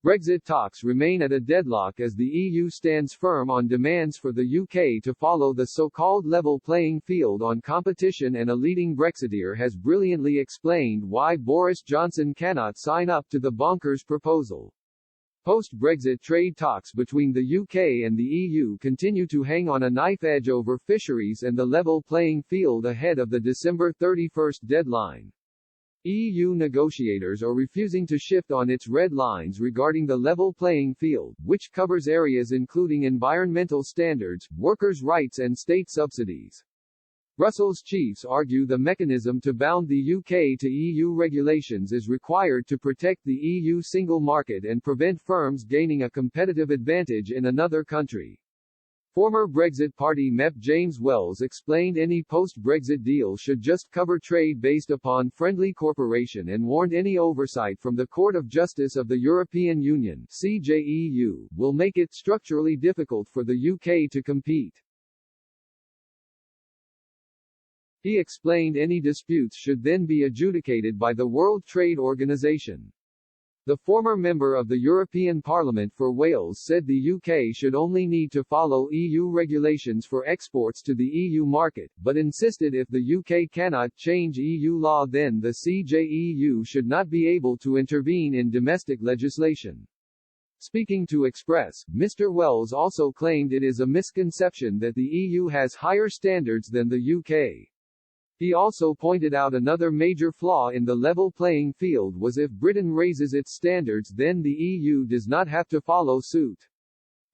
Brexit talks remain at a deadlock as the EU stands firm on demands for the UK to follow the so-called level playing field on competition, and a leading Brexiteer has brilliantly explained why Boris Johnson cannot sign up to the bonkers proposal. Post-Brexit trade talks between the UK and the EU continue to hang on a knife edge over fisheries and the level playing field ahead of the December 31 deadline. EU negotiators are refusing to shift on its red lines regarding the level playing field, which covers areas including environmental standards, workers' rights and state subsidies. Brussels chiefs argue the mechanism to bound the UK to EU regulations is required to protect the EU single market and prevent firms gaining a competitive advantage in another country. Former Brexit Party MEP James Wells explained any post-Brexit deal should just cover trade based upon friendly cooperation and warned any oversight from the Court of Justice of the European Union (CJEU) will make it structurally difficult for the UK to compete. He explained any disputes should then be adjudicated by the World Trade Organization. The former member of the European Parliament for Wales said the UK should only need to follow EU regulations for exports to the EU market, but insisted if the UK cannot change EU law then the CJEU should not be able to intervene in domestic legislation. Speaking to Express, Mr. Wells also claimed it is a misconception that the EU has higher standards than the UK. He also pointed out another major flaw in the level playing field was if Britain raises its standards then the EU does not have to follow suit.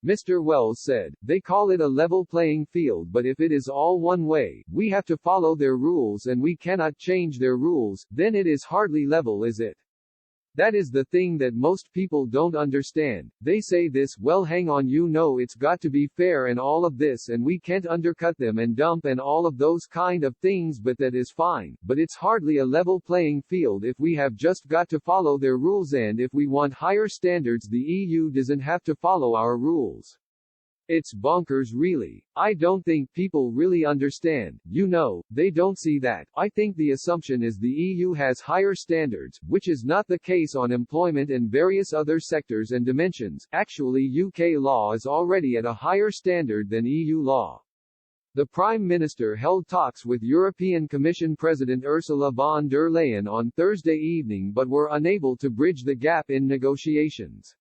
Mr. Wells said, "They call it a level playing field, but if it is all one way, we have to follow their rules and we cannot change their rules, then it is hardly level, is it? That is the thing that most people don't understand. They say this, well hang on, you know it's got to be fair and all of this and we can't undercut them and dump and all of those kind of things, but that is fine, but it's hardly a level playing field if we have just got to follow their rules and if we want higher standards the EU doesn't have to follow our rules. It's bonkers really. I don't think people really understand, you know, they don't see that. I think the assumption is the EU has higher standards, which is not the case on employment and various other sectors and dimensions. Actually UK law is already at a higher standard than EU law." The Prime Minister held talks with European Commission President Ursula von der Leyen on Thursday evening but were unable to bridge the gap in negotiations.